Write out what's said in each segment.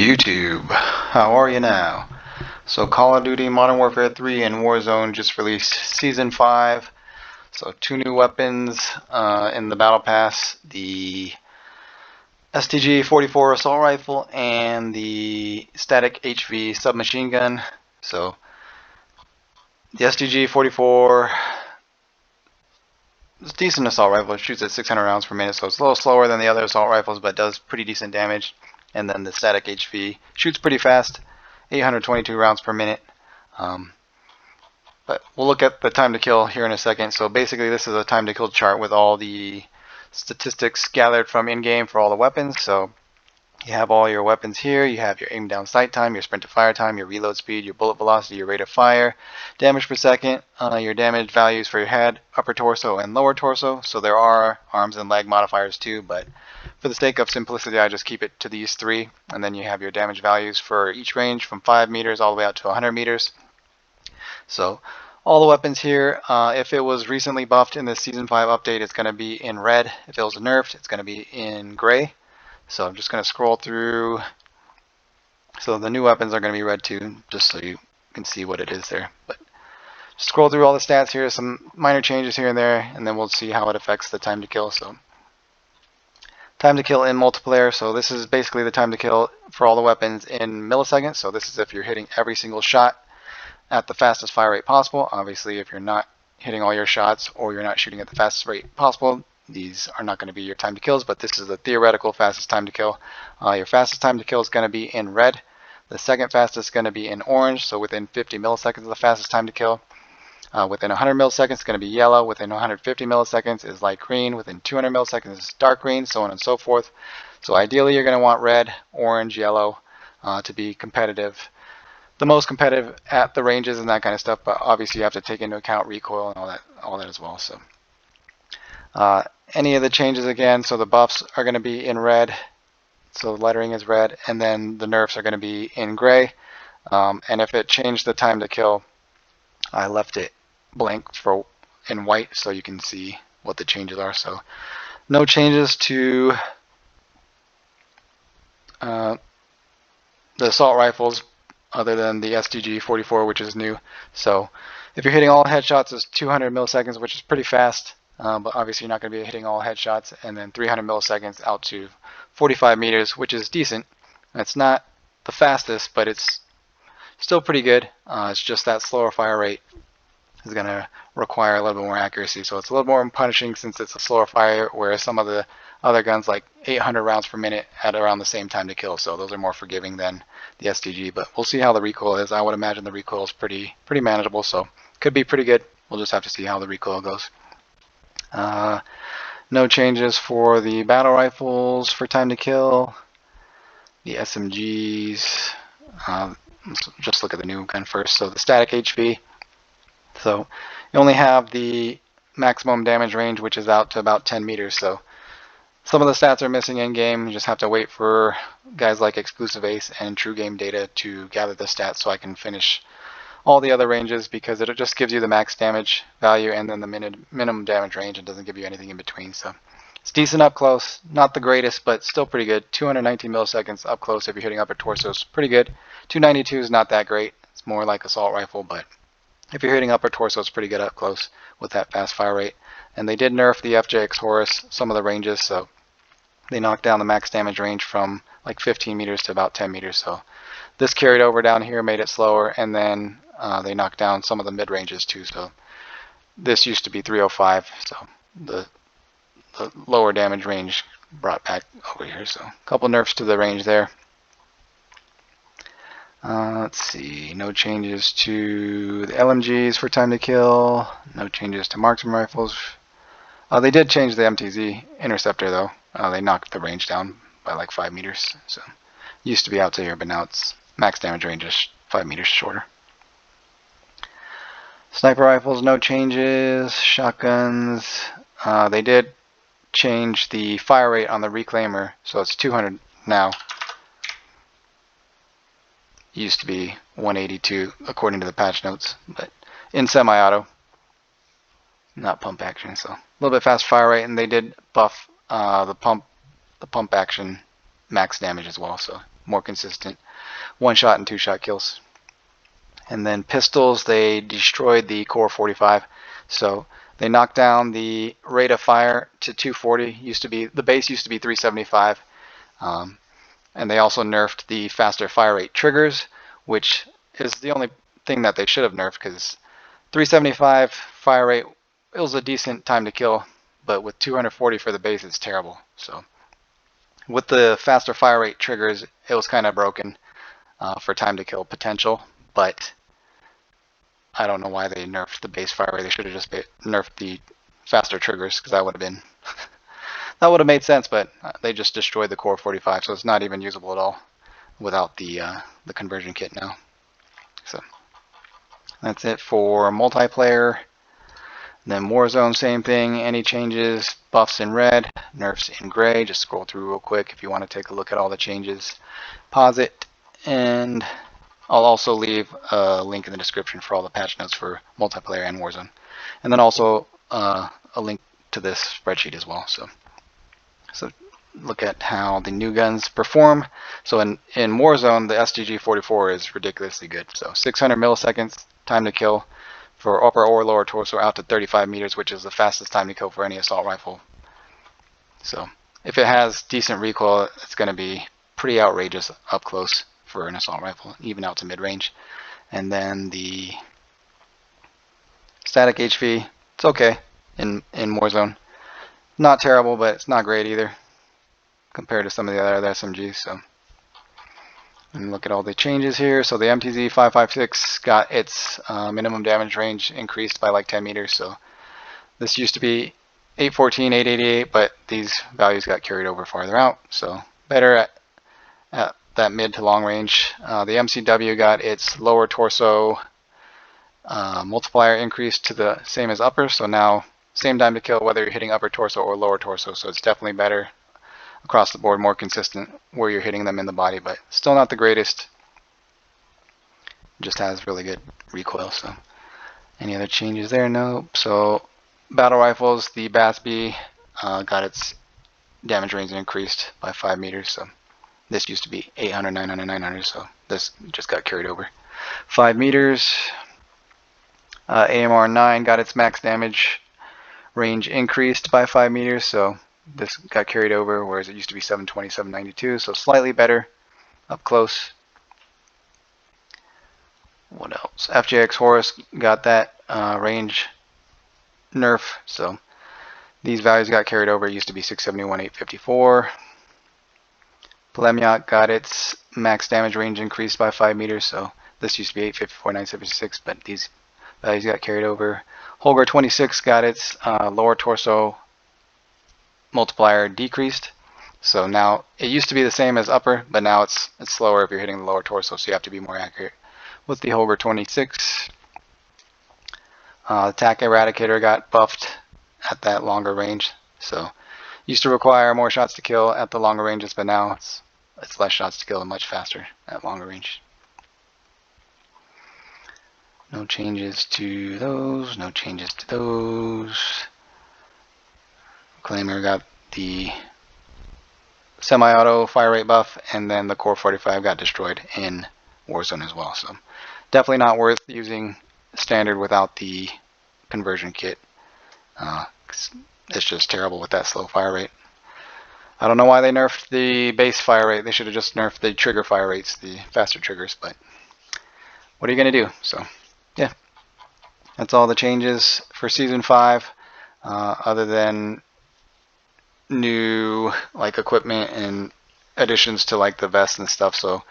YouTube, how are you now? So Call of Duty Modern Warfare 3 and Warzone just released Season 5. So 2 new weapons in the Battle Pass. The STG-44 Assault Rifle and the Static HV Submachine Gun. So the STG-44 is a decent assault rifle. It shoots at 600 rounds per minute, so it's a little slower than the other assault rifles, but does pretty decent damage. And then the Static HV shoots pretty fast, 822 rounds per minute. But we'll look at the time to kill here in a second. So basically this is a time to kill chart with all the statistics gathered from in-game for all the weapons. So you have all your weapons here. You have your aim down sight time, your sprint to fire time, your reload speed, your bullet velocity, your rate of fire, damage per second, your damage values for your head, upper torso, and lower torso. So there are arms and leg modifiers too, but for the sake of simplicity, I just keep it to these three. And then you have your damage values for each range from 5 meters all the way out to 100 meters. So all the weapons here, if it was recently buffed in the Season 5 update, it's going to be in red. If it was nerfed, it's going to be in gray. So I'm just going to scroll through. So the new weapons are going to be red too, just so you can see what it is there. But just scroll through all the stats here, some minor changes here and there, and then we'll see how it affects the time to kill. So time to kill in multiplayer. So this is basically the time to kill for all the weapons in milliseconds. So this is if you're hitting every single shot at the fastest fire rate possible. Obviously, if you're not hitting all your shots or you're not shooting at the fastest rate possible, these are not going to be your time to kills, but this is the theoretical fastest time to kill. Your fastest time to kill is going to be in red. The second fastest is going to be in orange, so within 50 milliseconds is the fastest time to kill. Within 100 milliseconds is going to be yellow. Within 150 milliseconds is light green. Within 200 milliseconds is dark green, so on and so forth. So ideally you're going to want red, orange, yellow to be competitive. The most competitive at the ranges and that kind of stuff, but obviously you have to take into account recoil and all that as well. So any of the changes again, so the buffs are going to be in red, so the lettering is red, and then the nerfs are going to be in gray. And if it changed the time to kill, I left it blank for in white so you can see what the changes are. So no changes to the assault rifles other than the STG-44, which is new. So if you're hitting all headshots, it's 200 milliseconds, which is pretty fast, but obviously you're not going to be hitting all headshots. And then 300 milliseconds out to 45 meters, which is decent. It's not the fastest, but it's still pretty good. It's just that slower fire rate is going to require a little bit more accuracy. So it's a little more punishing since it's a slower fire, whereas some of the other guns like 800 rounds per minute at around the same time to kill. So those are more forgiving than the STG, but we'll see how the recoil is. I would imagine the recoil is pretty manageable, so could be pretty good. We'll just have to see how the recoil goes. No changes for the battle rifles for time to kill. The SMGs, let's just look at the new gun first. So the Static HV. So you only have the maximum damage range, which is out to about 10 meters. So some of the stats are missing in game. You just have to wait for guys like Exclusive Ace and True Game Data to gather the stats so I can finish all the other ranges, because it just gives you the max damage value and then the minimum damage range. It doesn't give you anything in between. So it's decent up close, not the greatest, but still pretty good. 219 milliseconds up close if you're hitting upper torso is pretty good. 292 is not that great. It's more like assault rifle, but if you're hitting upper torso, it's pretty good up close with that fast fire rate. And they did nerf the FJX Horus, some of the ranges, so they knocked down the max damage range from like 15 meters to about 10 meters. So this carried over down here, made it slower, and then they knocked down some of the mid ranges too. So this used to be 305, so the lower damage range brought back over here. So a couple nerfs to the range there. Let's see, no changes to the LMGs for time to kill, no changes to marksman rifles. They did change the MTZ interceptor though. They knocked the range down by like 5 meters. So it used to be out to here, but now it's max damage range is 5 meters shorter. Sniper rifles, no changes. Shotguns, they did change the fire rate on the reclaimer, so it's 200 now. Used to be 182 according to the patch notes, but in semi-auto, not pump action. So a little bit fast fire rate, and they did buff the pump action max damage as well, so more consistent one-shot and two-shot kills. And then pistols, they destroyed the core 45, so they knocked down the rate of fire to 240. The base used to be 375, and they also nerfed the faster fire rate triggers, which is the only thing that they should have nerfed, because 375 fire rate, it was a decent time to kill, but with 240 for the base, it's terrible. So with the faster fire rate triggers, it was kind of broken for time to kill potential, but I don't know why they nerfed the base fire rate. They should have just nerfed the faster triggers, because that would have been that would have made sense, but they just destroyed the core 45, so it's not even usable at all without the conversion kit now. So that's it for multiplayer. Then Warzone, same thing. Any changes? Buffs in red, nerfs in gray. Just scroll through real quick if you want to take a look at all the changes. Pause it, and I'll also leave a link in the description for all the patch notes for multiplayer and Warzone. And then also a link to this spreadsheet as well. So look at how the new guns perform. So in Warzone, the STG-44 is ridiculously good. So 600 milliseconds time to kill for upper or lower torso out to 35 meters, which is the fastest time to kill for any assault rifle. So if it has decent recoil, it's going to be pretty outrageous up close for an assault rifle, even out to mid-range. And then the static HV, it's okay in Warzone. Not terrible, but it's not great either compared to some of the other SMGs. So, and look at all the changes here. So the MTZ 556 got its minimum damage range increased by like 10 meters. So this used to be 814, 888, but these values got carried over farther out. So better at that mid to long range. The MCW got its lower torso multiplier increased to the same as upper. So now same time to kill whether you're hitting upper torso or lower torso. So it's definitely better across the board, more consistent where you're hitting them in the body, but still not the greatest. Just has really good recoil. So any other changes there? No. So battle rifles, the BAS-B got its damage range increased by 5 meters. So this used to be 800, 900, 900. So this just got carried over 5 meters. AMR 9 got its max damage range increased by 5 meters. So this got carried over, whereas it used to be 720, 792, so slightly better up close. What else? FJX Horus got that range nerf, so these values got carried over. It used to be 671, 854. Polemyot got its max damage range increased by 5 meters, so this used to be 854, 976, but these values got carried over. Holger 26 got its lower torso multiplier decreased, so now it used to be the same as upper, but now it's slower if you're hitting the lower torso, so you have to be more accurate with the Holger 26. Attack Eradicator got buffed at that longer range, so used to require more shots to kill at the longer ranges, but now it's less shots to kill and much faster at longer range. No changes to those, no changes to those. Claimer got the semi-auto fire rate buff, and then the core 45 got destroyed in Warzone as well. So definitely not worth using standard without the conversion kit. It's just terrible with that slow fire rate. I don't know why they nerfed the base fire rate. They should have just nerfed the trigger fire rates, the faster triggers, but what are you going to do? So yeah, that's all the changes for Season 5, other than new like equipment and additions to like the vests and stuff. So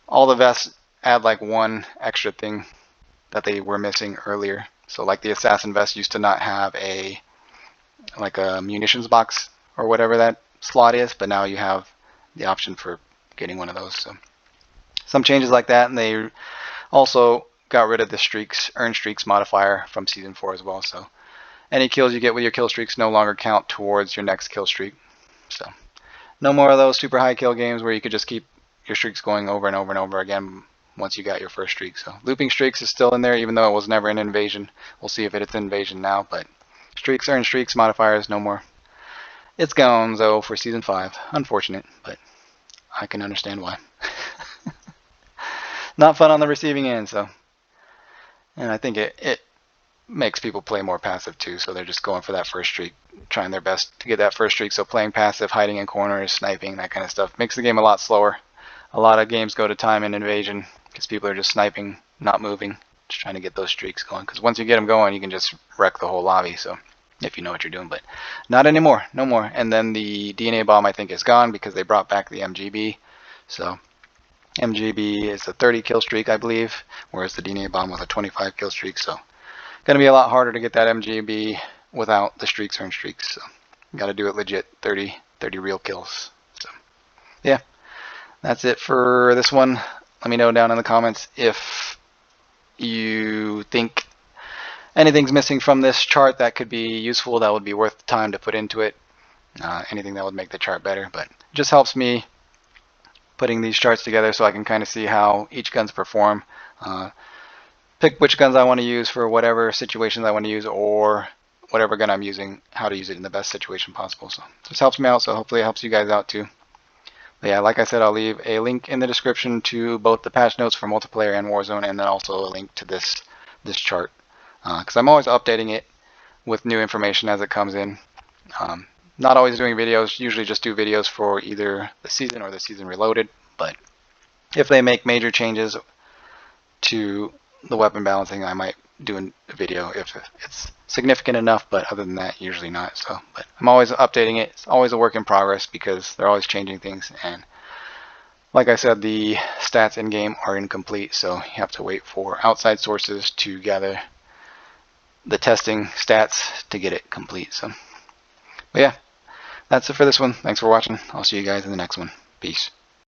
all the vests add like one extra thing that they were missing earlier. So like the assassin vest used to not have a munitions box or whatever that slot is, but now you have the option for getting one of those. So some changes like that, and they also got rid of the streaks, earn streaks modifier from Season 4 as well. So any kills you get with your kill streaks no longer count towards your next kill streak. So no more of those super high kill games where you could just keep your streaks going over and over and over again once you got your first streak. So looping streaks is still in there, even though it was never an invasion. We'll see if it's invasion now, but streaks, earn streaks, modifiers, no more. It's gone though for Season 5. Unfortunate, but I can understand why. Not fun on the receiving end, so. And I think it makes people play more passive too, so they're just going for that first streak, trying their best to get that first streak. So playing passive, hiding in corners, sniping, that kind of stuff makes the game a lot slower. A lot of games go to time and invasion because people are just sniping, not moving, just trying to get those streaks going. Because once you get them going, you can just wreck the whole lobby. So if you know what you're doing, but not anymore, no more. And then the DNA bomb I think is gone because they brought back the MGB. So MGB is a 30 kill streak, I believe, whereas the DNA bomb was a 25 kill streak. So going to be a lot harder to get that MGB without the streaks earned streaks. So you got to do it legit, 30 real kills. So yeah, that's it for this one. Let me know down in the comments if you think anything's missing from this chart that could be useful, that would be worth the time to put into it. Anything that would make the chart better, but it just helps me putting these charts together so I can kind of see how each guns perform. Pick which guns I want to use for whatever situations I want to use, or whatever gun I'm using, how to use it in the best situation possible. So this helps me out, so hopefully it helps you guys out too. But yeah, like I said, I'll leave a link in the description to both the patch notes for multiplayer and Warzone, and then also a link to this chart, because I'm always updating it with new information as it comes in. Not always doing videos, usually just do videos for either the season or the season reloaded, but if they make major changes to the weapon balancing, I might do a video if it's significant enough, but other than that, usually not. So, but I'm always updating it. It's always a work in progress because they're always changing things, and like I said, the stats in game are incomplete, so you have to wait for outside sources to gather the testing stats to get it complete. So, but yeah, that's it for this one. Thanks for watching. I'll see you guys in the next one. Peace.